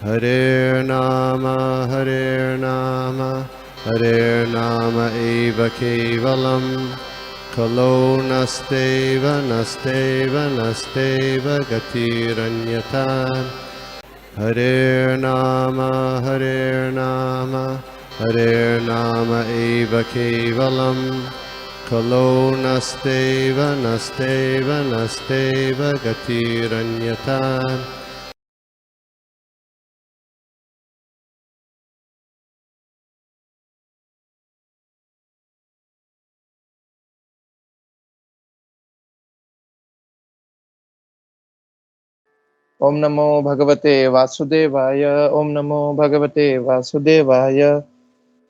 Hare Nama Hare Nama eva kevalam Kalo nasteva nasteva nasteva gatiranyatan Hare Nama Hare Nama eva kevalam Kalo nasteva nasteva nasteva gatiranyatan ओम नमो भगवते वासुदेवाय। ओम नमो भगवते वासुदेवाय।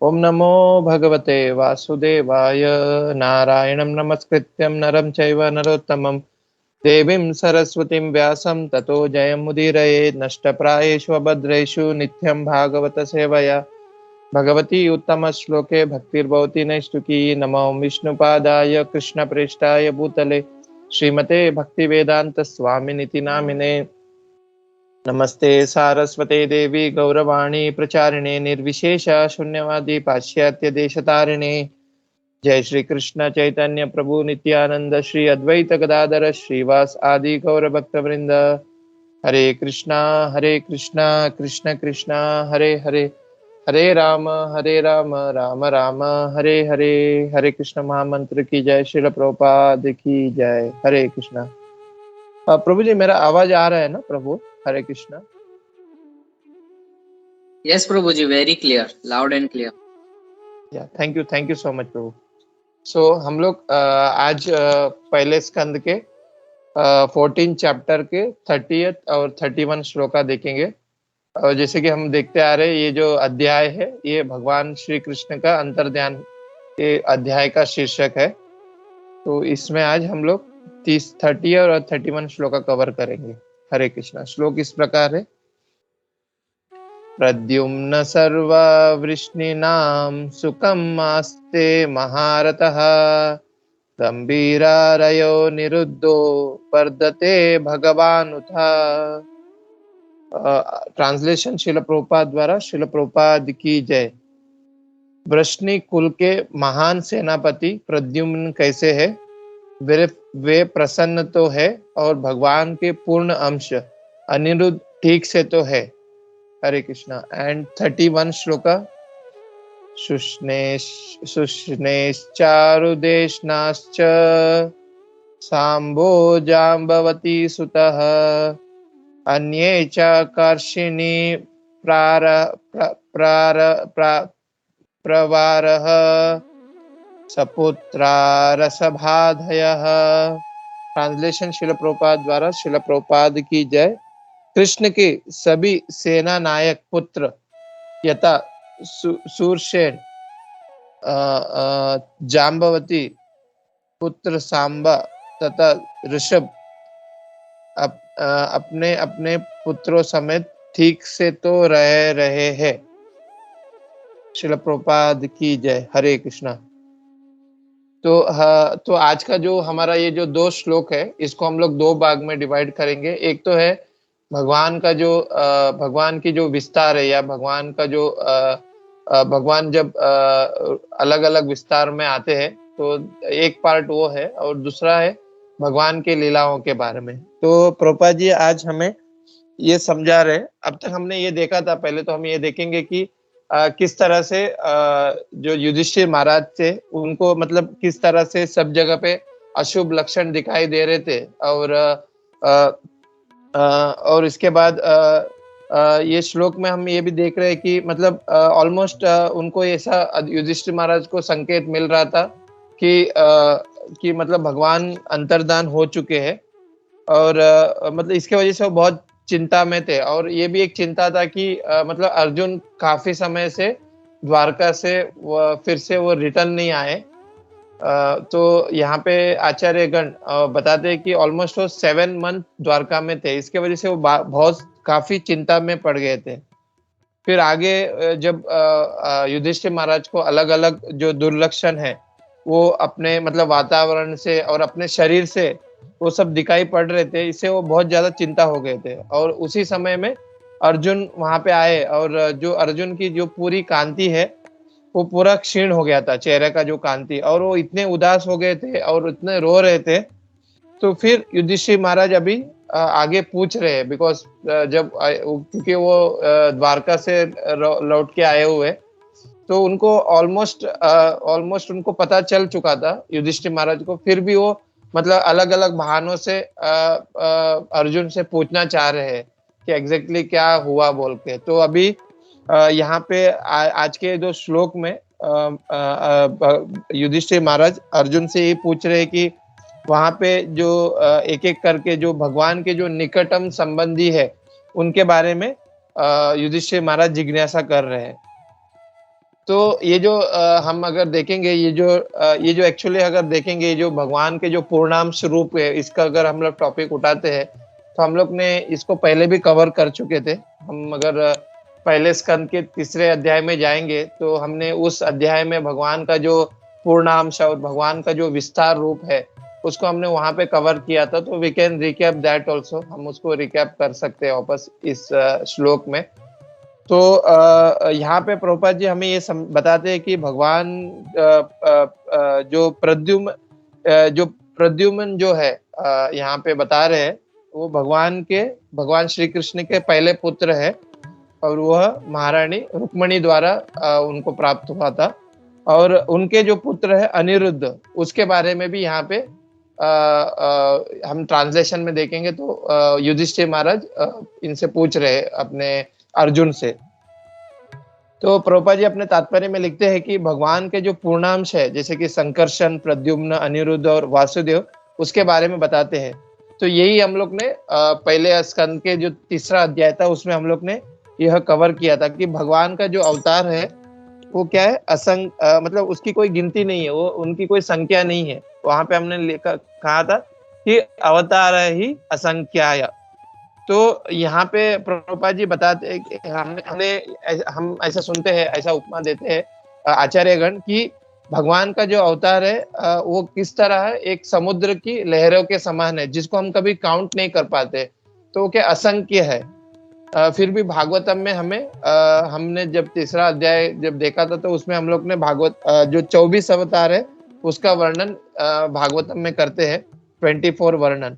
ओम नमो भगवते वासुदेवाय। नारायणं नमस्कृत्यं नरं चैव नरोत्तमं देवीं सरस्वतीं व्यासं ततो जयमुदीरये। नष्टप्रायेषु अभद्रेषु नित्यं भागवत सेवया भगवती उत्तमश्लोके भक्तिर्भवति नैष्टुकी। नमो विष्णुपादाय कृष्णप्रेष्ठाय भूतले श्रीमते भक्तिवेदांत स्वामिनिति नामिने। नमस्ते सारस्वते देवी गौरवाणी प्रचारिणे निर्विशेष शून्यवादी पाश्चात्य देशतारिणे। जय श्री कृष्ण चैतन्य प्रभु नित्यानंद श्री अद्वैत गदाधर श्रीवास आदि गौर भक्त वृंद। हरे कृष्णा कृष्ण कृष्ण हरे हरे। हरे राम राम राम हरे हरे। हरे कृष्ण महामंत्र की जय। श्रील प्रभुपाद की जय। हरे कृष्णा। प्रभु जी मेरा आवाज आ रहा है ना प्रभु? Hare Krishna. Yes, Prabhuji, very clear, loud and clear. या थैंक यू सो मच प्रभु। सो हम लोग आज पहले स्कंद के 14 चैप्टर के 30th और 31 श्लोका देखेंगे। और जैसे कि हम देखते आ रहे हैं, ये जो अध्याय है ये भगवान श्री कृष्ण का अंतर्ध्यान के अध्याय का शीर्षक है। तो इसमें आज हम लोग 30 और 31 श्लोका कवर करेंगे। हरे कृष्णा। श्लोक इस प्रकार है। प्रद्युम्न सर्ववृष्णीनां सुखम् आस्ते महारथः गंभीरारयो निरुद्धो वर्धते भगवानुथ। ट्रांसलेशन शिल प्रभुपाद द्वारा। शिल प्रभुपाद की जय। वृष्णि कुल के महान सेनापति प्रद्युम्न कैसे है? वे प्रसन्न तो है और भगवान के पूर्ण अंश अनिरुद्ध ठीक से तो है। हरे कृष्णा। एंड 31 श्लोका। शुष्णेश्चारुदेशनाश्च सांबो जाम्बवती सुतः अन्ये च कर्षिणी प्रार प्रार प्रवारः सपुत्रा रसभाधयः। ट्रांसलेशन शिल प्रभुपाद द्वारा। शिल प्रभुपाद की जय। कृष्ण के सभी सेना नायक पुत्र यथा सूरसेन, जाम्बवती पुत्र सांबा तथा ऋषभ अपने अपने पुत्रों समेत ठीक से तो रह रहे हैं। शिल प्रभुपाद की जय। हरे कृष्णा। तो आज का जो हमारा ये जो 2 श्लोक है इसको हम लोग 2 भाग में डिवाइड करेंगे। एक तो है भगवान का जो भगवान की जो विस्तार है, या भगवान का जो भगवान जब अलग अलग विस्तार में आते हैं तो एक पार्ट वो है, और दूसरा है भगवान के लीलाओं के बारे में। तो प्रभुपाद जी आज हमें ये समझा रहे। अब तक हमने ये देखा था, पहले तो हम ये देखेंगे कि किस तरह से जो युधिष्ठिर महाराज थे उनको मतलब किस तरह से सब जगह पे अशुभ लक्षण दिखाई दे रहे थे। और इसके बाद ये श्लोक में हम ये भी देख रहे हैं कि मतलब ऑलमोस्ट उनको ऐसा युधिष्ठिर महाराज को संकेत मिल रहा था कि मतलब भगवान अंतर्धान हो चुके हैं। और मतलब इसके वजह से वो बहुत चिंता में थे। और ये भी एक चिंता था कि मतलब अर्जुन काफी समय से द्वारका से फिर से वो रिटर्न नहीं आए। तो यहाँ पे आचार्यगण बताते हैं कि ऑलमोस्ट वो 7 मंथ द्वारका में थे। इसके वजह से वो बहुत काफी चिंता में पड़ गए थे। फिर आगे जब युधिष्ठिर महाराज को अलग अलग जो दुर्लक्षण है वो अपने मतलब वातावरण से और अपने शरीर से वो सब दिखाई पड़ रहे थे, इससे वो बहुत ज्यादा चिंता हो गए थे। और उसी समय में अर्जुन वहां पे आए और जो अर्जुन की जो पूरी कांति है वो पूरा क्षीण हो गया था, चेहरे का जो कांति, और वो इतने उदास हो गए थे और इतने रो रहे थे। तो फिर युधिष्ठिर महाराज अभी आगे पूछ रहे हैं, बिकॉज जब क्योंकि वो द्वारका से लौट के आए हुए, तो उनको ऑलमोस्ट उनको पता चल चुका था युधिष्ठिर महाराज को। फिर भी वो मतलब अलग अलग बहानों से अर्जुन से पूछना चाह रहे हैं कि एग्जैक्टली क्या हुआ बोल के। तो अभी यहाँ पे आज के जो श्लोक में युधिष्ठिर महाराज अर्जुन से ये पूछ रहे हैं कि वहां पे जो एक एक करके जो भगवान के जो निकटम संबंधी है उनके बारे में युधिष्ठिर महाराज जिज्ञासा कर रहे हैं। तो ये जो हम अगर देखेंगे, ये जो एक्चुअली अगर देखेंगे, ये जो भगवान के जो पूर्णांश रूप है, इसका अगर हम लोग टॉपिक उठाते हैं तो हम लोग ने इसको पहले भी कवर कर चुके थे। हम अगर पहले स्कंद के तीसरे अध्याय में जाएंगे तो हमने उस अध्याय में भगवान का जो पूर्णांश और भगवान का जो विस्तार रूप है उसको हमने वहां पे कवर किया था। तो we can recap that also, हम उसको रिकैप कर सकते हैं वापस इस श्लोक में। तो यहाँ पे प्रभुपाद जी हमें ये बताते हैं कि भगवान जो प्रद्युम्न जो है यहाँ पे बता रहे हैं, वो भगवान श्री कृष्ण के पहले पुत्र है और वह महारानी रुक्मणी द्वारा उनको प्राप्त हुआ था। और उनके जो पुत्र है अनिरुद्ध, उसके बारे में भी यहाँ पे हम ट्रांसलेशन में देखेंगे तो युधिष्ठिर महाराज इनसे पूछ रहे हैं अपने अर्जुन से। तो प्रभुपाद जी अपने तात्पर्य में लिखते हैं कि भगवान के जो पूर्णांश है, जैसे कि संकर्षण, प्रद्युम्न, अनिरुद्ध और वासुदेव, उसके बारे में बताते हैं। तो यही हम लोग ने पहले स्कंद के जो तीसरा अध्याय था उसमें हम लोग ने यह कवर किया था कि भगवान का जो अवतार है वो क्या है, मतलब उसकी कोई गिनती नहीं है, वो उनकी कोई संख्या नहीं है। वहां पे हमने कहा था कि अवतार ही असंख्याय। तो यहाँ पे प्रभुपाद जी बताते हम ऐसा सुनते हैं, ऐसा उपमा देते हैं आचार्यगण कि भगवान का जो अवतार है वो किस तरह है, एक समुद्र की लहरों के समान है जिसको हम कभी काउंट नहीं कर पाते। तो वो क्या असंख्य है। फिर भी भागवतम में हमने जब तीसरा अध्याय जब देखा था तो उसमें हम लोग ने भागवत जो 24 अवतार है उसका वर्णन भागवतम में करते हैं, 24 वर्णन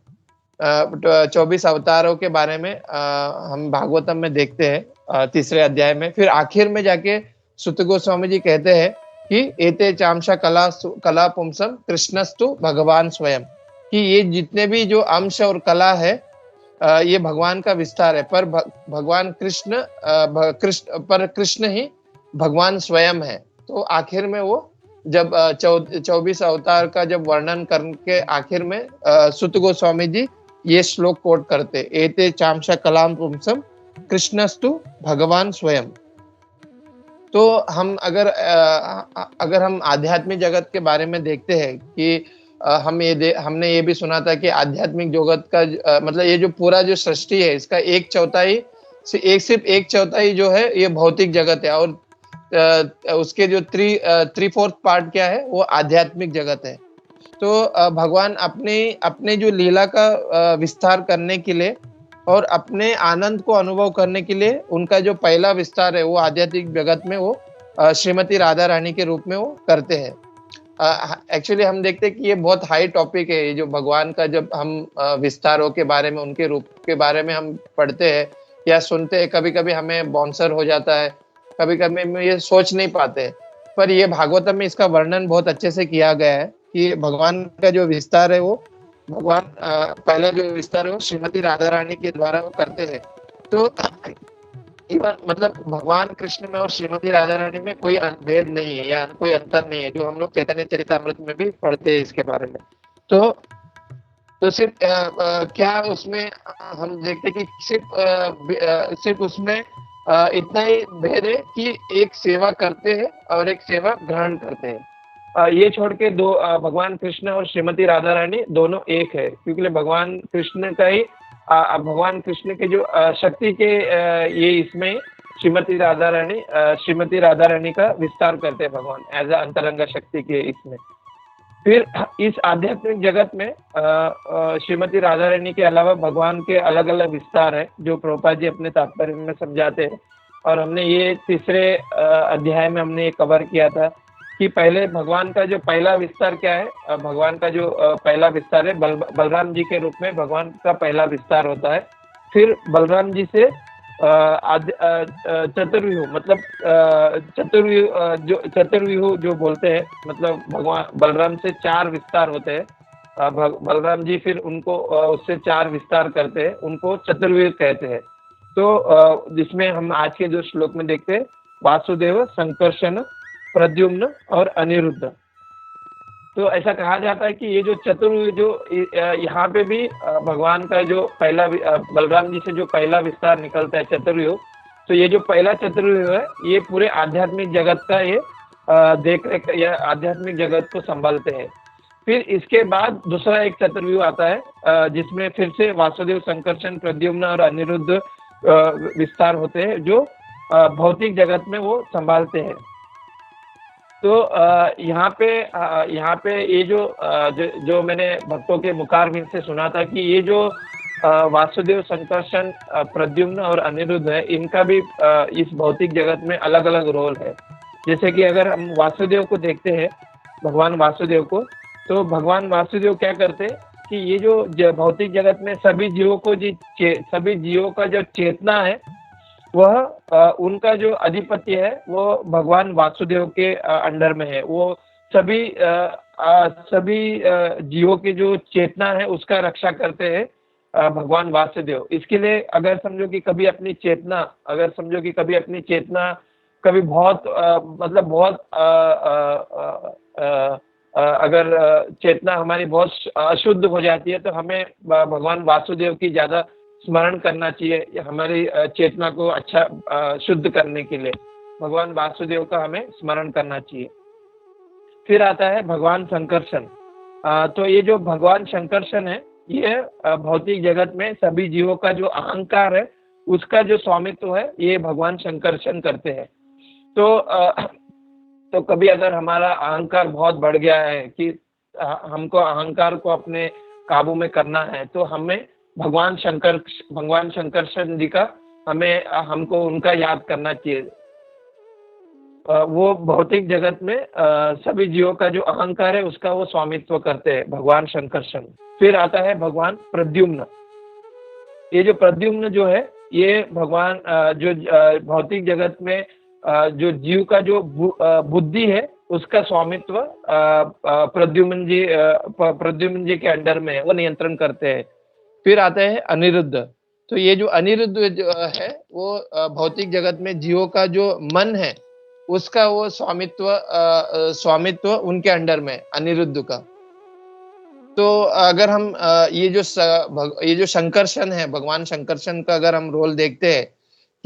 24 अवतारों के बारे में हम भागवतम में देखते हैं तीसरे अध्याय में। फिर आखिर में जाके सुत गोस्वामी जी कहते हैं कि एते चामशा कला पुंसम कृष्णस्तु भगवान स्वयं, कि ये जितने भी जो अंश और कला है ये भगवान का विस्तार है, पर भगवान कृष्ण ही भगवान स्वयं है। तो आखिर में वो जब 24 अवतार का जब वर्णन करके आखिर में सुत गोस्वामी जी ये श्लोक कोट करते, एते चामशा कलाम पुंसम कृष्णस्तु भगवान स्वयं। तो हम अगर हम आध्यात्मिक जगत के बारे में देखते हैं कि हमने ये भी सुना था कि आध्यात्मिक जगत का मतलब ये जो पूरा जो सृष्टि है इसका सिर्फ एक चौथाई जो है ये भौतिक जगत है, और उसके जो 3/4 पार्ट क्या है वो आध्यात्मिक जगत है। तो भगवान अपने जो लीला का विस्तार करने के लिए और अपने आनंद को अनुभव करने के लिए उनका जो पहला विस्तार है वो आध्यात्मिक जगत में वो श्रीमती राधा रानी के रूप में वो करते हैं। एक्चुअली हम देखते हैं कि ये बहुत हाई टॉपिक है, ये जो भगवान का जब हम विस्तारों के बारे में, उनके रूप के बारे में हम पढ़ते हैं या सुनते हैं, कभी कभी हमें बाउंसर हो जाता है, कभी कभी हम ये सोच नहीं पाते। पर ये भागवतम में इसका वर्णन बहुत अच्छे से किया गया है कि भगवान का जो विस्तार है वो भगवान पहला जो विस्तार है वो श्रीमती राधा रानी के द्वारा वो करते हैं। तो मतलब भगवान कृष्ण में और श्रीमती राधा रानी में कोई भेद नहीं है या कोई अंतर नहीं है, जो हम लोग चैतन्य चरितामृत में भी पढ़ते हैं इसके बारे में। तो सिर्फ क्या उसमें हम देखते कि सिर्फ उसमें इतना ही भेद है कि एक सेवा करते हैं और एक सेवा ग्रहण करते हैं। ये छोड़ के दो भगवान कृष्ण और श्रीमती राधा रानी दोनों एक है, क्योंकि भगवान कृष्ण का ही भगवान कृष्ण के जो शक्ति के ये इसमें श्रीमती राधा रानी का विस्तार करते हैं भगवान एज अ अंतरंग शक्ति के इसमें। फिर इस आध्यात्मिक जगत में श्रीमती राधा रानी के अलावा भगवान के अलग अलग विस्तार है जो प्रभुपाद जी अपने तात्पर्य में समझाते हैं। और हमने ये तीसरे अध्याय में हमने ये कवर किया था कि पहले भगवान का जो पहला विस्तार क्या है। भगवान का जो पहला विस्तार है बलराम जी के रूप में भगवान का पहला विस्तार होता है। फिर बलराम जी से चतुर्व्यूह मतलब चतुर्व्यूह जो बोलते हैं, मतलब भगवान बलराम से 4 विस्तार होते हैं। बलराम जी फिर उनको उससे 4 विस्तार करते हैं, उनको चतुर्व्यूह कहते हैं। तो जिसमें हम आज के जो श्लोक में देखते हैं वासुदेव, संकर्षण, प्रद्युम्न और अनिरुद्ध। तो ऐसा कहा जाता है कि ये जो चतुर्व्यूह जो यहाँ पे भी भगवान का जो पहला बलराम जी से जो पहला विस्तार निकलता है चतुर्व्यूह, तो ये जो पहला चतुर्व्यूह है ये पूरे आध्यात्मिक जगत का ये देख रेख या आध्यात्मिक जगत को संभालते हैं। फिर इसके बाद दूसरा एक चतुर्व्यूह आता है जिसमें फिर से वासुदेव, संकर्षण, प्रद्युम्न और अनिरुद्ध विस्तार होते हैं जो भौतिक जगत में वो संभालते हैं। तो यहाँ पे ये जो मैंने भक्तों के मुखारविंद से सुना था कि ये जो वासुदेव, संकर्षण, प्रद्युम्न और अनिरुद्ध है, इनका भी इस भौतिक जगत में अलग अलग रोल है। जैसे कि अगर हम वासुदेव को देखते हैं, भगवान वासुदेव को, तो भगवान वासुदेव क्या करते हैं कि ये जो भौतिक जगत में सभी जीवों का जो चेतना है वह उनका जो अधिपत्य है वो भगवान वासुदेव के अंडर में है। वो सभी जीवों की जो चेतना है उसका रक्षा करते हैं भगवान वासुदेव। इसके लिए अगर समझो कि कभी अपनी चेतना कभी बहुत मतलब बहुत अगर चेतना हमारी बहुत अशुद्ध हो जाती है तो हमें भगवान वासुदेव की ज्यादा स्मरण करना चाहिए। हमारी चेतना को अच्छा शुद्ध करने के लिए भगवान वासुदेव का हमें स्मरण करना चाहिए। फिर आता है भगवान संकर्षण। तो ये जो भगवान संकर्षण है ये भौतिक जगत में सभी जीवों का जो अहंकार है उसका जो स्वामित्व है ये भगवान संकर्षण करते हैं। तो कभी अगर हमारा अहंकार बहुत बढ़ गया है कि हमको अहंकार को अपने काबू में करना है तो हमें भगवान शंकरषण जी का हमको उनका याद करना चाहिए। वो भौतिक जगत में सभी जीवों का जो अहंकार है उसका वो स्वामित्व करते हैं भगवान शंकरषण। फिर आता है भगवान प्रद्युम्न। ये जो प्रद्युम्न जो है ये भगवान जो भौतिक जगत में जो जीव का जो बुद्धि है उसका स्वामित्व प्रद्युम्न जी के अंडर में है, वो नियंत्रण करते हैं। फिर आता है अनिरुद्ध। तो ये जो अनिरुद्ध जो है वो भौतिक जगत में जीवों का जो मन है उसका वो स्वामित्व उनके अंडर में अनिरुद्ध का। तो अगर हम ये जो संकर्षण है भगवान संकर्षण का अगर हम रोल देखते हैं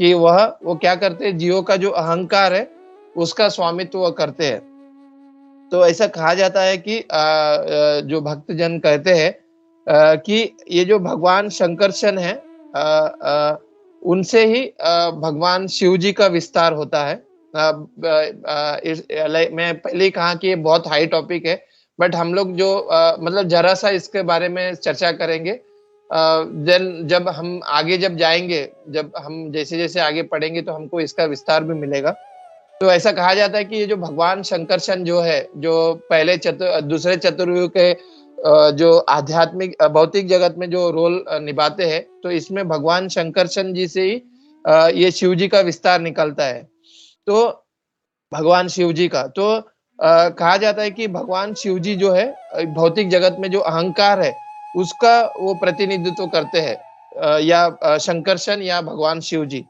कि वो क्या करते हैं, जीवों का जो अहंकार है उसका स्वामित्व करते हैं। तो ऐसा कहा जाता है कि जो भक्तजन कहते हैं कि ये जो भगवान शंकरषण है उनसे ही भगवान शिव जी का विस्तार होता है। मैं पहले ही कहा कि ये बहुत हाई टॉपिक है, बट हम लोग जो मतलब जरा सा इसके बारे में चर्चा करेंगे। जब हम आगे जाएंगे, जब हम जैसे जैसे आगे पढ़ेंगे तो हमको इसका विस्तार भी मिलेगा। तो ऐसा कहा जाता है कि ये जो भगवान शंकरषण जो है, जो पहले दूसरे चतुर्युग के जो आध्यात्मिक भौतिक जगत में जो रोल निभाते हैं, तो इसमें भगवान शंकरषण जी से ही ये शिव जी का विस्तार निकलता है। तो भगवान शिव जी का तो कहा जाता है कि भगवान शिव जी जो है भौतिक जगत में जो अहंकार है उसका वो प्रतिनिधित्व करते हैं, या शंकरषण या भगवान शिव जी।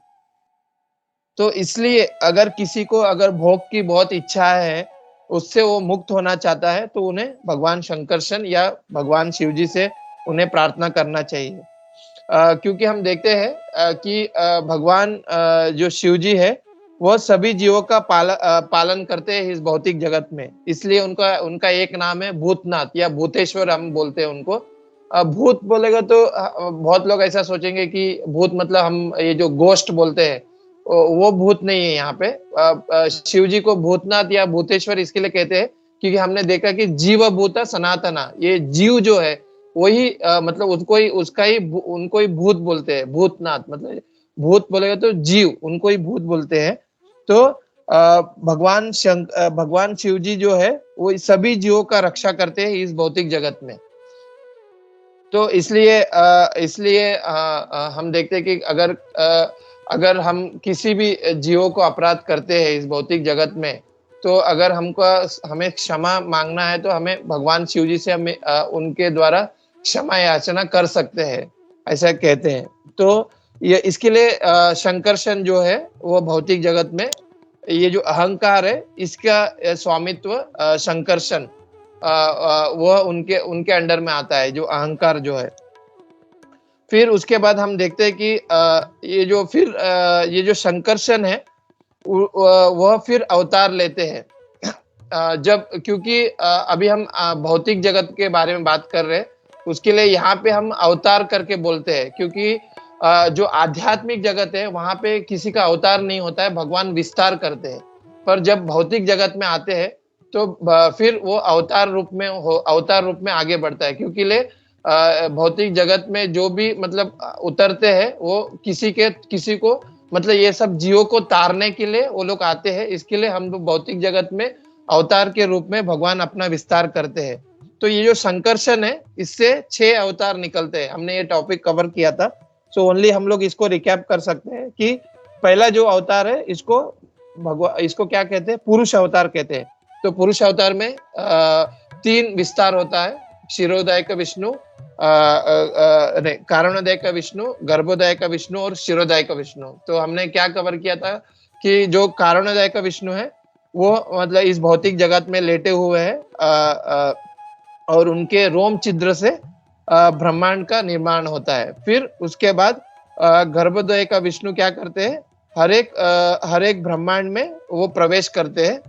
तो इसलिए अगर किसी को अगर भोग की बहुत इच्छा है, उससे वो मुक्त होना चाहता है, तो उन्हें भगवान शंकरषण या भगवान शिव जी से उन्हें प्रार्थना करना चाहिए। क्योंकि हम देखते हैं कि भगवान जो शिव जी है वो सभी जीवों का पालन करते हैं इस भौतिक जगत में। इसलिए उनका एक नाम है भूतनाथ या भूतेश्वर, हम बोलते हैं उनको। भूत बोलेगा तो बहुत लोग ऐसा सोचेंगे कि भूत मतलब हम ये जो गोस्ट बोलते हैं वो भूत नहीं है। यहाँ पे शिव जी को भूतनाथ या भूतेश्वर इसके लिए कहते हैं क्योंकि हमने देखा कि जीव भूत सनातना, ये जीव जो है वही मतलब उसको ही उसका ही उनको ही भूत बोलते हैं, भूतनाथ मतलब भूत बोलेगा तो जीव, उनको ही भूत बोलते हैं। तो भगवान शिव जी जो है वो सभी जीवों का रक्षा करते हैं इस भौतिक जगत में। तो इसलिए हम देखते हैं कि अगर हम किसी भी जीवों को अपराध करते हैं इस भौतिक जगत में, तो अगर हमें क्षमा मांगना है तो हमें भगवान शिव जी से हमें उनके द्वारा क्षमा याचना कर सकते हैं, ऐसा कहते हैं। तो ये इसके लिए शंकरशन जो है वो भौतिक जगत में ये जो अहंकार है इसका स्वामित्व शंकरशन वह उनके उनके अंडर में आता है, जो अहंकार जो है। फिर उसके बाद हम देखते हैं कि ये जो शंकरशन है वह फिर अवतार लेते हैं। जब क्योंकि अभी हम भौतिक जगत के बारे में बात कर रहे हैं, उसके लिए यहाँ पे हम अवतार करके बोलते हैं, क्योंकि जो आध्यात्मिक जगत है वहां पे किसी का अवतार नहीं होता है, भगवान विस्तार करते हैं। पर जब भौतिक जगत में आते हैं तो फिर वो अवतार रूप में आगे बढ़ता है, क्योंकि भौतिक जगत में जो भी मतलब उतरते हैं वो किसी को मतलब ये सब जीवों को तारने के लिए वो लोग आते हैं। इसके लिए हम लोग भौतिक जगत में अवतार के रूप में भगवान अपना विस्तार करते हैं। तो ये जो संकर्षण है इससे 6 अवतार निकलते हैं। हमने ये टॉपिक कवर किया था, सो ओनली हम लोग इसको रिकैप कर सकते हैं कि पहला जो अवतार है इसको क्या कहते हैं, पुरुष अवतार कहते हैं। तो पुरुष अवतार में 3 विस्तार होता है, क्षीरोदय का विष्णु, कारणोदय का विष्णु, गर्भोदय का विष्णु और क्षीरोदय का विष्णु। तो हमने क्या कवर किया था कि जो कारणोदय का विष्णु है वो मतलब इस भौतिक जगत में लेटे हुए हैं और उनके रोम छिद्र से ब्रह्मांड का निर्माण होता है। फिर उसके बाद गर्भोदय का विष्णु क्या करते हैं, हर एक ब्रह्मांड में वो प्रवेश करते हैं।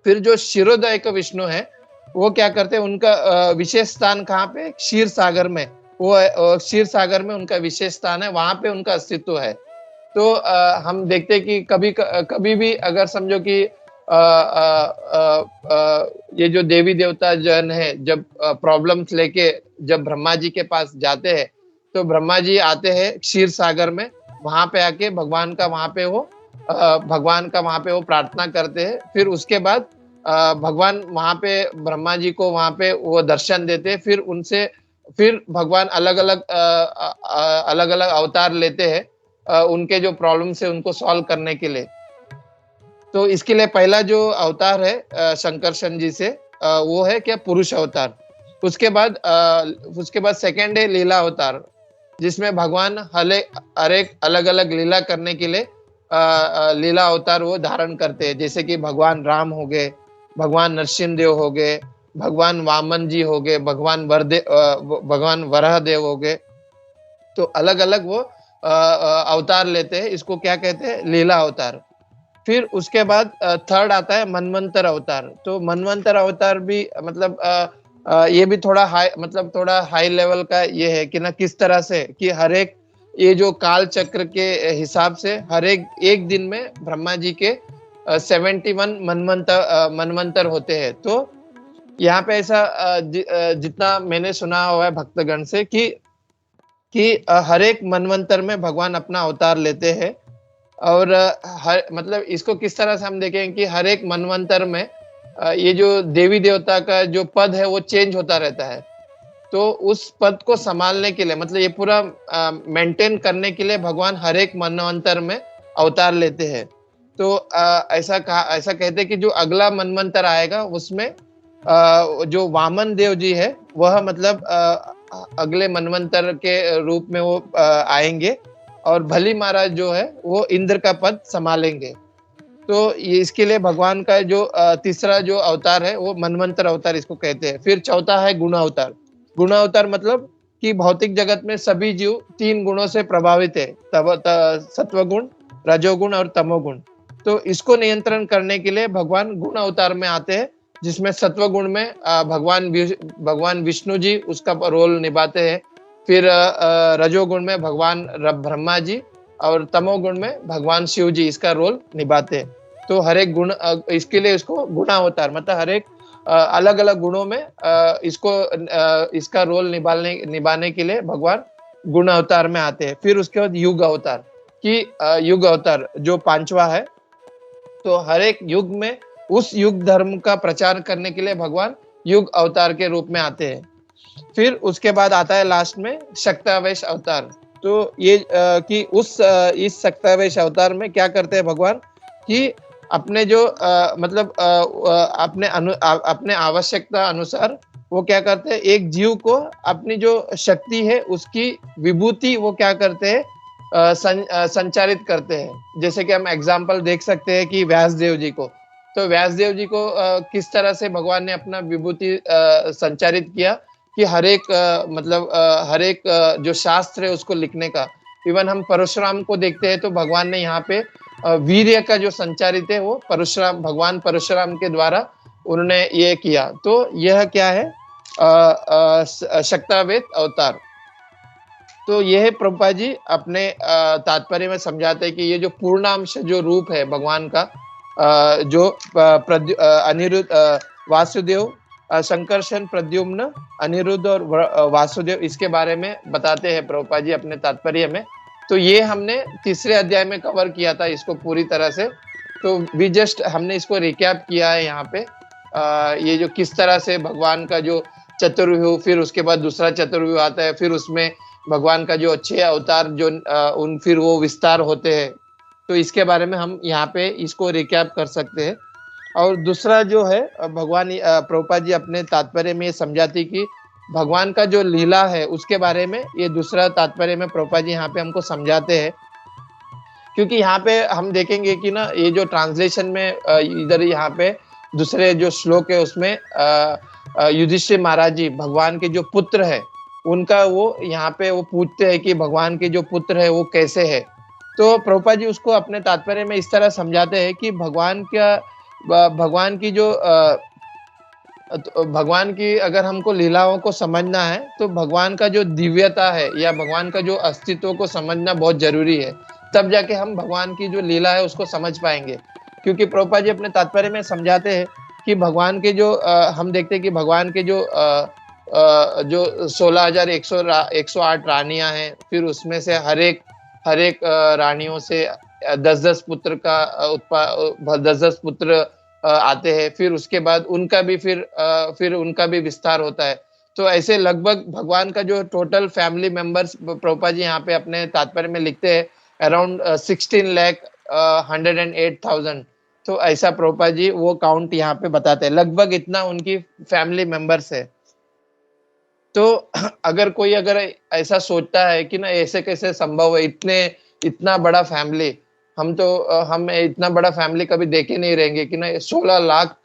फिर जो क्षीरोदय का विष्णु है वो क्या करते हैं, उनका विशेष स्थान कहाँ पे, क्षीर सागर में। वो क्षीर सागर में उनका विशेष स्थान है, वहां पे उनका अस्तित्व है। तो हम देखते हैं कि कभी भी अगर समझो कि ये जो देवी देवता जन है जब प्रॉब्लम्स लेके जब ब्रह्मा जी के पास जाते हैं, तो ब्रह्मा जी आते हैं क्षीर सागर में, वहां पे आके भगवान का वहां पे वो प्रार्थना करते हैं। फिर उसके बाद भगवान वहां पे ब्रह्मा जी को वहां पे वो दर्शन देते हैं। फिर भगवान अलग अलग अवतार लेते हैं उनके जो प्रॉब्लम्स है उनको सॉल्व करने के लिए। तो इसके लिए पहला जो अवतार है शंकरशन जी से वो है क्या, पुरुष अवतार। उसके बाद सेकंड है लीला अवतार, जिसमें भगवान हर एक अलग अलग लीला करने के लिए लीला अवतार वो धारण करते हैं। जैसे कि भगवान राम हो गए, भगवान नरसिंह देव हो गए, भगवान वामन जी हो गए, भगवान वराह देव हो गए। तो अलग अलग वो अवतार लेते हैं, इसको क्या कहते हैं, लीला अवतार। फिर उसके बाद थर्ड आता है मनवंतर अवतार। तो मनवंतर अवतार भी मतलब ये भी थोड़ा हाई लेवल का ये है कि ना, किस तरह से कि हर एक ये जो काल चक्र के हिसाब से हर एक दिन में ब्रह्मा जी के 71 मनवंतर होते हैं। तो यहाँ पे ऐसा जितना मैंने सुना हुआ है भक्तगण से कि हर एक मनवंतर में भगवान अपना अवतार लेते हैं। और मतलब इसको किस तरह से हम देखें कि हर एक मनवंतर में ये जो देवी देवता का जो पद है वो चेंज होता रहता है। तो उस पद को संभालने के लिए मतलब ये पूरा मेंटेन करने के लिए भगवान हर एक मनवंतर में अवतार लेते हैं। तो ऐसा कहते हैं कि जो अगला मनवंतर आएगा उसमें जो वामन देव जी है वह मतलब अगले मनवंतर के रूप में वो आएंगे, और भली महाराज जो है वो इंद्र का पद संभालेंगे। तो ये इसके लिए भगवान का जो तीसरा जो अवतार है वो मनवंतर अवतार इसको कहते हैं। फिर चौथा है गुण अवतार। गुण अवतार मतलब कि भौतिक जगत में सभी जीव 3 गुणों से प्रभावित है, सत्वगुण, रजोगुण और तमोगुण। तो इसको नियंत्रण करने के लिए भगवान गुण अवतार में आते हैं, जिसमें सत्वगुण में भगवान विष्णु जी उसका रोल निभाते हैं। फिर रजोगुण में भगवान ब्रह्मा जी और तमोगुण में भगवान शिव जी इसका रोल निभाते हैं। तो हर एक गुण इसके लिए इसको गुणावतार मतलब हर एक अलग अलग गुणों में इसका रोल निभाने के लिए भगवान गुण अवतार में आते हैं। फिर उसके बाद युग अवतार युग अवतार जो पांचवा है, तो हर एक युग में उस युग धर्म का प्रचार करने के लिए भगवान युग अवतार के रूप में आते हैं। फिर उसके बाद आता है लास्ट में शक्तावेश अवतार। तो ये इस शक्तावेश अवतार में क्या करते हैं भगवान कि अपने जो अपने आवश्यकता अनुसार वो क्या करते हैं, एक जीव को अपनी जो शक्ति है उसकी विभूति वो क्या करते हैं, संचारित करते हैं। जैसे कि हम एग्जाम्पल देख सकते हैं कि व्यासदेव जी को, तो व्यासदेव जी को किस तरह से भगवान ने अपना विभूति संचारित किया कि हर एक जो शास्त्र है उसको लिखने का। इवन हम परशुराम को देखते हैं तो भगवान ने यहाँ पे वीर्य का जो संचारित है वो भगवान परशुराम के द्वारा उन्होंने ये किया। तो यह क्या है, शक्तावेद अवतार। तो यह प्रभुपाद जी अपने तात्पर्य में समझाते हैं कि ये जो पूर्णांश जो रूप है भगवान का, जो अनिरुद्ध, वासुदेव, संकर्षण, प्रद्युम्न, अनिरुद्ध और वासुदेव, इसके बारे में बताते हैं प्रभुपाद जी अपने तात्पर्य में। तो ये हमने तीसरे अध्याय में कवर किया था इसको पूरी तरह से। तो हमने इसको रिकैप किया है यहाँ पे। ये जो किस तरह से भगवान का जो चतुर्व्यूह, फिर उसके बाद दूसरा चतुर्व्यूह आता है, फिर उसमें भगवान का जो अच्छे अवतार जो फिर वो विस्तार होते हैं। तो इसके बारे में हम यहाँ पे इसको रिकैप कर सकते हैं। और दूसरा जो है भगवान प्रभुपाद जी अपने तात्पर्य में समझाती कि भगवान का जो लीला है उसके बारे में, ये दूसरा तात्पर्य में प्रभुपाद जी यहाँ पे हमको समझाते हैं। क्योंकि यहाँ पे हम देखेंगे कि ना ये जो ट्रांसलेशन में इधर यहाँ पे दूसरे जो श्लोक है उसमें युधिष्ठिर महाराज जी भगवान के जो पुत्र है उनका वो यहाँ पे वो पूछते हैं कि भगवान के जो पुत्र है वो कैसे है। तो प्रभुपाद जी उसको अपने तात्पर्य में इस तरह समझाते हैं कि भगवान की अगर हमको लीलाओं को समझना है तो भगवान का जो दिव्यता है या भगवान का जो अस्तित्व को समझना बहुत जरूरी है, तब जाके हम भगवान की जो लीला है उसको समझ पाएंगे। क्योंकि प्रभुपाद जी अपने तात्पर्य में समझाते हैं कि भगवान के जो हम देखते हैं कि भगवान के जो 16,108 रानियां हैं, फिर उसमें से हर एक रानियों से 10-10 पुत्र का 10-10 पुत्र आते हैं। फिर उसके बाद उनका भी विस्तार होता है। तो ऐसे लगभग भगवान का जो total family members Prabhupada ji यहाँ पे अपने तात्पर्य में लिखते हैं अराउंड 16,108,000। तो ऐसा प्रभुपाद जी वो काउंट यहाँ पे बताते हैं, लगभग इतना उनकी फैमिली मेंबर्स है। तो अगर कोई ऐसा सोचता है कि ना ऐसे कैसे संभव है, इतना बड़ा फैमिली, हम इतना बड़ा फैमिली कभी देखे नहीं रहेंगे कि ना 16 लाख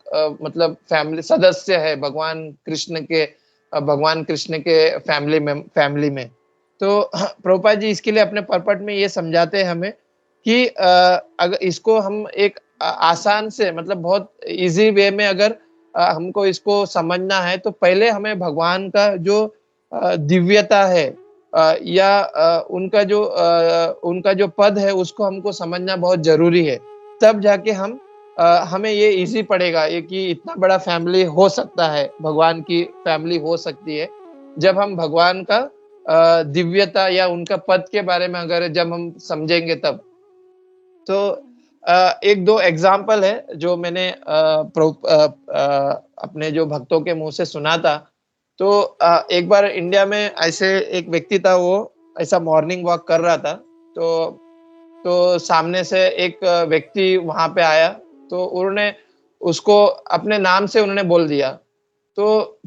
मतलब फैमिली सदस्य है भगवान कृष्ण के फैमिली में। तो प्रभुपाद जी इसके लिए अपने पर्पट में ये समझाते हैं हमें कि अगर इसको हम एक आसान से मतलब बहुत इजी वे में अगर हमको इसको समझना है तो पहले हमें भगवान का जो दिव्यता है या उनका जो पद है उसको हमको समझना बहुत जरूरी है। तब जाके हमें ये इजी पड़ेगा ये कि इतना बड़ा फैमिली हो सकता है, भगवान की फैमिली हो सकती है जब हम भगवान का दिव्यता या उनका पद के बारे में जब हम समझेंगे तब। तो एक दो एग्जाम्पल है जो मैंने अपने जो भक्तों के मुंह से सुना था। तो एक बार इंडिया में ऐसे एक व्यक्ति था, वो ऐसा मॉर्निंग वॉक कर रहा था। तो सामने से एक व्यक्ति वहां पे आया, तो उन्होंने उसको अपने नाम से उन्होंने बोल दिया। तो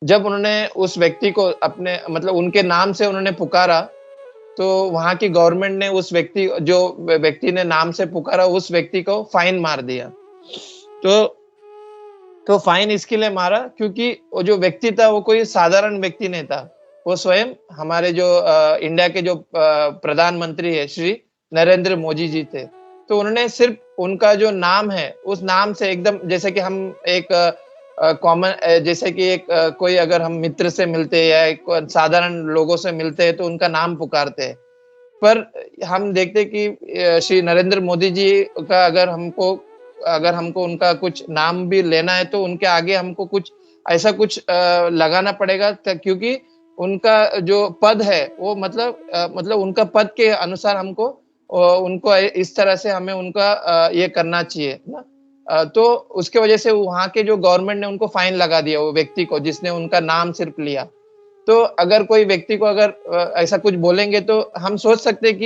जब उन्होंने उस व्यक्ति को अपने मतलब उनके नाम से उन्होंने पुकारा, तो वहां की गवर्नमेंट ने जो व्यक्ति ने नाम से पुकारा उस व्यक्ति को फाइन मार दिया। तो फाइन इसके लिए मारा क्योंकि वो जो व्यक्ति था वो कोई साधारण व्यक्ति नहीं था, वो स्वयं हमारे जो इंडिया के जो प्रधानमंत्री है श्री नरेंद्र मोदी जी थे। तो उन्होंने सिर्फ उनका जो नाम है उस नाम से एकदम जैसे कि हम एक कॉमन जैसे कि एक कोई अगर हम मित्र से मिलते हैं या एक साधारण लोगों से मिलते हैं तो उनका नाम पुकारते हैं। पर हम देखते हैं कि श्री नरेंद्र मोदी जी का अगर हमको अगर हमको उनका कुछ नाम भी लेना है तो उनके आगे हमको कुछ ऐसा कुछ लगाना पड़ेगा, क्योंकि उनका जो पद है वो मतलब उनका पद के अनुसार हमको उनको इस तरह से हमें उनका ये करना चाहिए ना। तो उसके वजह से वहाँ के जो गवर्नमेंट ने उनको फाइन लगा दिया, वो व्यक्ति को जिसने उनका नाम सिर्फ लिया। तो अगर कोई व्यक्ति को अगर ऐसा कुछ बोलेंगे तो हम सोच सकते हैं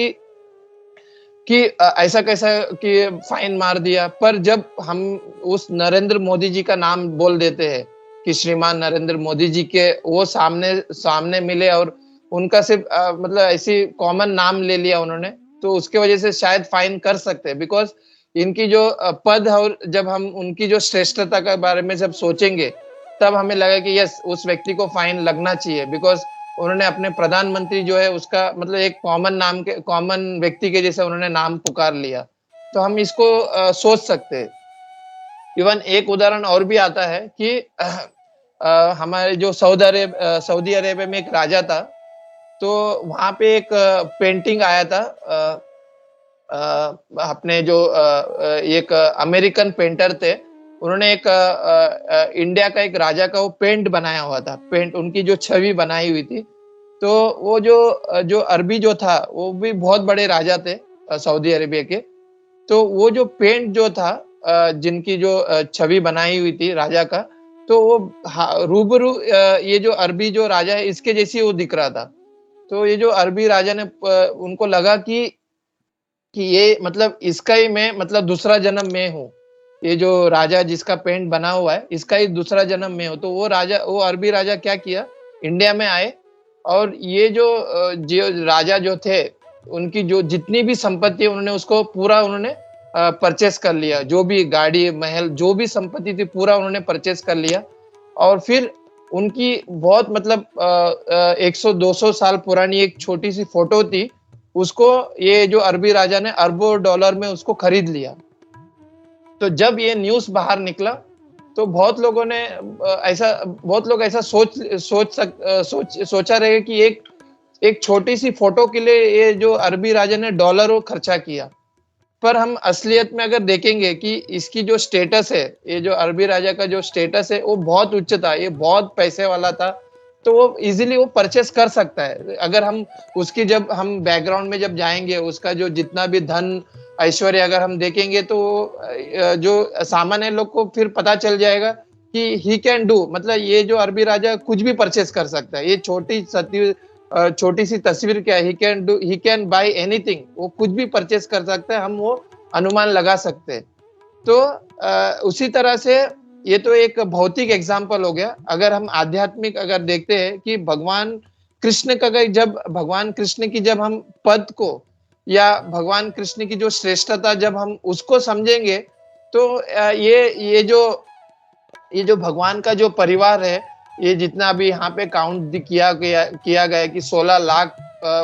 कि ऐसा कैसा कि फाइन मार दिया। पर जब हम उस नरेंद्र मोदी जी का नाम बोल देते हैं कि श्रीमान नरेंद्र मोदी जी के वो सामने सामने मिले और उनका सिर्फ मतलब ऐसी कॉमन नाम ले लिया उन्होंने, तो उसके वजह से शायद फाइन कर सकते हैं। बिकॉज इनकी जो पद है, और जब हम उनकी जो श्रेष्ठता के बारे में जब सोचेंगे तब हमें लगा कि यस, उस व्यक्ति को फाइन लगना चाहिए। बिकॉज उन्होंने अपने प्रधानमंत्री जो है उसका मतलब एक कॉमन व्यक्ति के जैसे उन्होंने नाम पुकार लिया। तो हम इसको सोच सकते हैं। इवन एक उदाहरण और भी आता है कि हमारे जो सऊदी अरेबिया में एक राजा था, तो वहां पे एक पेंटिंग आया था। अपने जो एक अमेरिकन पेंटर थे, उन्होंने एक इंडिया का एक राजा का वो पेंट बनाया हुआ था, पेंट उनकी जो छवि बनाई हुई थी। तो वो जो अरबी जो था वो भी बहुत बड़े राजा थे सऊदी अरेबिया के। तो वो जो पेंट जो था जिनकी जो छवि बनाई हुई थी राजा का, तो वो रूबरू ये जो अरबी जो राजा है इसके जैसी वो दिख रहा था। तो ये जो अरबी राजा ने उनको लगा कि ये मतलब इसका ही मैं मतलब दूसरा जन्म में हूँ। ये जो राजा जिसका पेंट बना हुआ है इसका ही दूसरा जन्म में हूँ। तो वो अरबी राजा क्या किया, इंडिया में आए और ये जो राजा जो थे उनकी जो जितनी भी संपत्ति उन्होंने उसको पूरा उन्होंने परचेस कर लिया। जो भी गाड़ी महल जो भी संपत्ति थी पूरा उन्होंने परचेस कर लिया। और फिर उनकी बहुत मतलब 100-200 साल पुरानी एक छोटी सी फोटो थी, उसको ये जो अरबी राजा ने अरबों डॉलर में उसको खरीद लिया। तो जब ये न्यूज़ बाहर निकला तो बहुत लोग ऐसा सोचा रहे कि एक छोटी सी फोटो के लिए ये जो अरबी राजा ने डॉलरों खर्चा किया। पर हम असलियत में अगर देखेंगे कि इसकी जो स्टेटस है, ये जो अरबी राजा का जो स्टेटस है वो बहुत उच्च था, ये बहुत पैसे वाला था। तो वो इजीली वो परचेस कर सकता है। अगर हम उसकी जब हम बैकग्राउंड में जब जाएंगे, उसका जो जितना भी धन ऐश्वर्य अगर हम देखेंगे तो जो सामान्य लोग को फिर पता चल जाएगा कि ही कैन डू, मतलब ये जो अरबी राजा कुछ भी परचेस कर सकता है। ये छोटी सी तस्वीर क्या है, ही कैन बाय एनीथिंग, वो कुछ भी परचेस कर सकता है, हम वो अनुमान लगा सकते हैं। तो उसी तरह से ये तो एक भौतिक एग्जाम्पल हो गया। अगर हम आध्यात्मिक अगर देखते हैं कि भगवान कृष्ण की जब हम पद को या भगवान कृष्ण की जो श्रेष्ठता जब हम उसको समझेंगे, तो ये जो भगवान का जो परिवार है, ये जितना भी यहाँ पे काउंट किया गया कि 16 लाख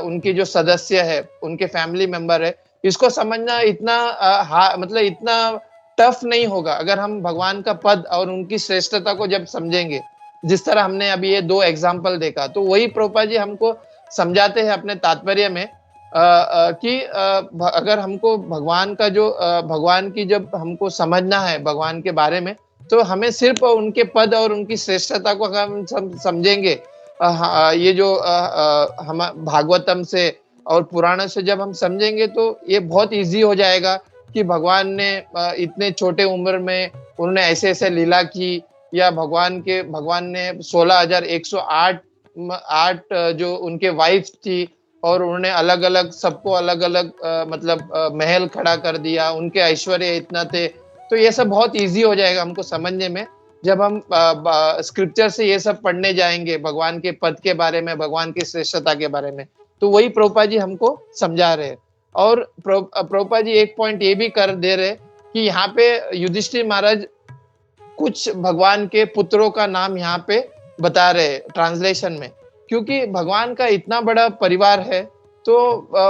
उनके जो सदस्य है, उनके फैमिली मेंबर है, इसको समझना इतना मतलब इतना टफ नहीं होगा अगर हम भगवान का पद और उनकी श्रेष्ठता को जब समझेंगे। जिस तरह हमने अभी ये 2 एग्जाम्पल देखा, तो वही प्रभुपाद जी हमको समझाते हैं अपने तात्पर्य में कि अगर हमको भगवान की जब हमको समझना है भगवान के बारे में, तो हमें सिर्फ उनके पद और उनकी श्रेष्ठता को अगर हम समझेंगे, ये जो हम भागवतम से और पुराण से जब हम समझेंगे, तो ये बहुत इजी हो जाएगा कि भगवान ने इतने छोटे उम्र में उन्होंने ऐसे लीला की, या भगवान ने 16,108 जो उनके वाइफ थी और उन्होंने अलग अलग सबको अलग अलग मतलब महल खड़ा कर दिया, उनके ऐश्वर्य इतना थे। तो ये सब बहुत इजी हो जाएगा हमको समझने में जब हम स्क्रिप्चर से ये सब पढ़ने जाएंगे भगवान के पद के बारे में, भगवान की श्रेष्ठता के बारे में। तो वही प्रभुपाद जी हमको समझा रहे हैं। और प्रभुपाद जी एक पॉइंट ये भी कर दे रहे कि यहाँ पे युधिष्ठिर महाराज कुछ भगवान के पुत्रों का नाम यहाँ पे बता रहे ट्रांसलेशन में, क्योंकि भगवान का इतना बड़ा परिवार है तो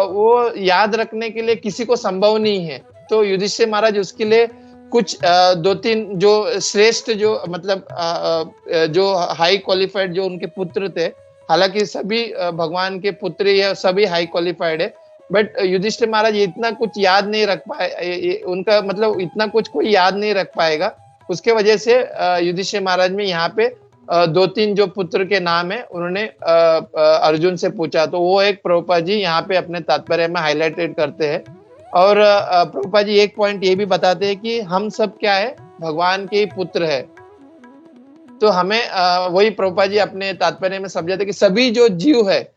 वो याद रखने के लिए किसी को संभव नहीं है। तो युधिष्ठिर महाराज उसके लिए कुछ 2-3 जो श्रेष्ठ जो मतलब जो हाई क्वालिफाइड जो उनके पुत्र थे, हालांकि सभी भगवान के पुत्र या सभी हाई क्वालिफाइड है, बट युधिष्ठिर महाराज इतना कुछ याद नहीं रख पाए, उनका मतलब इतना कुछ कोई याद नहीं रख पाएगा। उसके वजह से युधिष्ठिर महाराज में यहाँ पे दो तीन जो पुत्र के नाम है उन्होंने अर्जुन से पूछा, तो वो एक प्रभुपाद जी यहाँ पे अपने तात्पर्य में हाईलाइटेड करते हैं। और प्रभुपाद जी एक पॉइंट ये भी बताते हैं कि हम सब क्या है, भगवान के ही पुत्र है। तो हमें वही प्रभुपाद जी अपने तात्पर्य में समझाते कि सभी जो जीव है,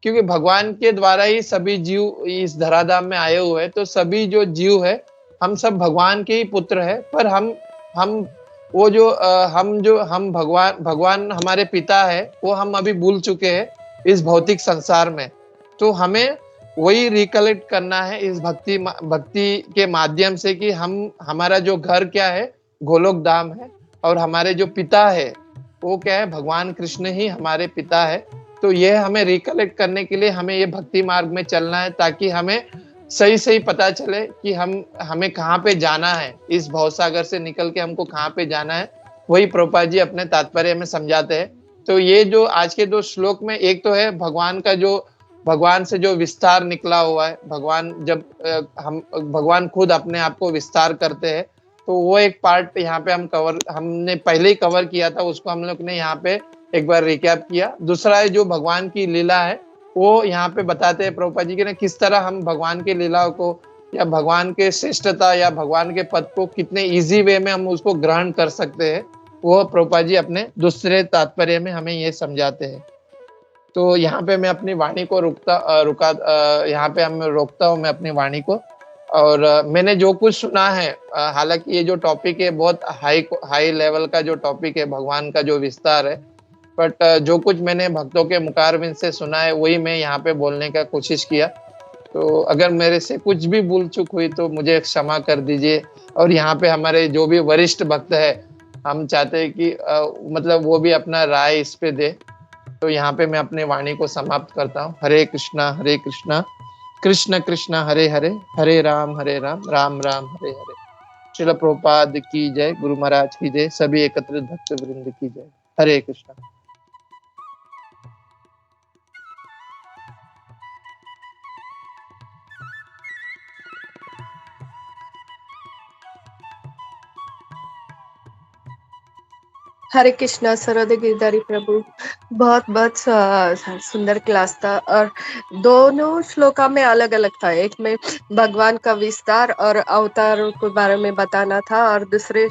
क्योंकि भगवान के द्वारा ही सभी जीव इस धराधाम में आए हुए हैं, तो सभी जो जीव है हम सब भगवान के ही पुत्र है। पर हम वो जो हम भगवान हमारे पिता है वो हम अभी भूल चुके हैं इस भौतिक संसार में। तो हमें वही रिकलेक्ट करना है इस भक्ति के माध्यम से कि हमारा जो घर क्या है, गोलोक धाम है, और हमारे जो पिता है वो क्या है, भगवान कृष्ण ही हमारे पिता है। तो ये हमें रिकलेक्ट करने के लिए हमें ये भक्ति मार्ग में चलना है, ताकि हमें सही पता चले कि हमें कहाँ पे जाना है, इस भवसागर से निकल के हमको कहाँ पे जाना है। वही प्रभुपाद जी अपने तात्पर्य में समझाते हैं। तो ये जो आज के दो श्लोक में, एक तो है भगवान से जो विस्तार निकला हुआ है, भगवान खुद अपने आप को विस्तार करते हैं, तो वो एक पार्ट यहाँ पे हमने पहले ही कवर किया था, उसको हम लोग ने यहाँ पे एक बार रिकैप किया। दूसरा है जो भगवान की लीला है, वो यहाँ पे बताते हैं प्रभुपाद जी के किस तरह हम भगवान की लीलाओं को या भगवान के श्रेष्ठता या भगवान के पद को कितने इजी वे में हम उसको ग्रहण कर सकते हैं, वो प्रभुपाद जी अपने दूसरे तात्पर्य में हमें ये समझाते हैं। तो यहाँ पे मैं अपनी वाणी को यहाँ पे हम रोकता हूँ मैं अपनी वाणी को। और मैंने जो कुछ सुना है, हालांकि ये जो टॉपिक है बहुत हाई लेवल का जो टॉपिक है, भगवान का जो विस्तार है, बट जो कुछ मैंने भक्तों के मुखारबिंद से सुना है वही मैं यहाँ पे बोलने का कोशिश किया। तो अगर मेरे से कुछ भी भूल चूक हुई तो मुझे क्षमा कर दीजिए। और यहाँ पे हमारे जो भी वरिष्ठ भक्त है, हम चाहते हैं कि मतलब वो भी अपना राय इस पे दे। तो यहाँ पे मैं अपने वाणी को समाप्त करता हूँ। हरे कृष्णा कृष्ण कृष्ण हरे हरे, हरे राम राम राम हरे हरे। श्रील प्रभुपाद की जय, गुरु महाराज की जय, सभी एकत्रित भक्त वृंद की जय। हरे कृष्णा। हरे कृष्णा सरद गिरधारी प्रभु, बहुत बहुत सुंदर क्लास था। और दोनों श्लोका में अलग अलग था, एक में भगवान का विस्तार और अवतारों के बारे में बताना था, और दूसरे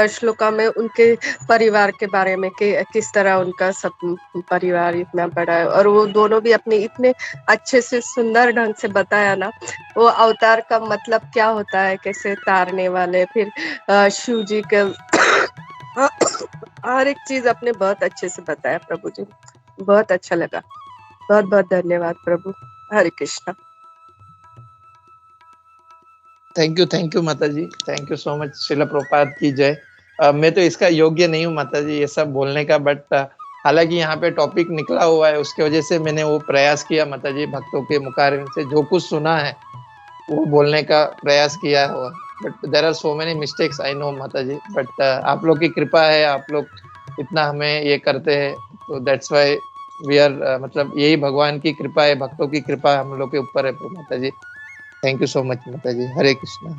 श्लोका में उनके परिवार के बारे में कि किस तरह उनका सब परिवार इतना बड़ा है। और वो दोनों भी अपने इतने अच्छे से सुंदर ढंग से बताया ना, वो अवतार का मतलब क्या होता है, कैसे तारने वाले, फिर शिव जी के हर एक चीज आपने बहुत अच्छे से बताया प्रभु जी, बहुत अच्छा लगा। बहुत बहुत धन्यवाद प्रभु। हरे कृष्णा। थैंक यू माता जी, thank you so much. Srila Prabhupada की जय। मैं तो इसका योग्य नहीं हूँ माता जी ये सब बोलने का, बट हालांकि यहाँ पे टॉपिक निकला हुआ है, उसके वजह से मैंने वो प्रयास किया माता जी, भक्तों के मुखारबिंद से जो कुछ सुना है वो बोलने का प्रयास किया हुआ। But there are so many mistakes I know माता जी, बट आप लोग की कृपा है, आप लोग इतना हमें ये करते हैं, तो दैट्स व्हाई वी आर, मतलब यही भगवान की कृपा है, भक्तों की कृपा हम लोग के ऊपर है माता जी। थैंक यू सो मच माता जी। हरे कृष्णा।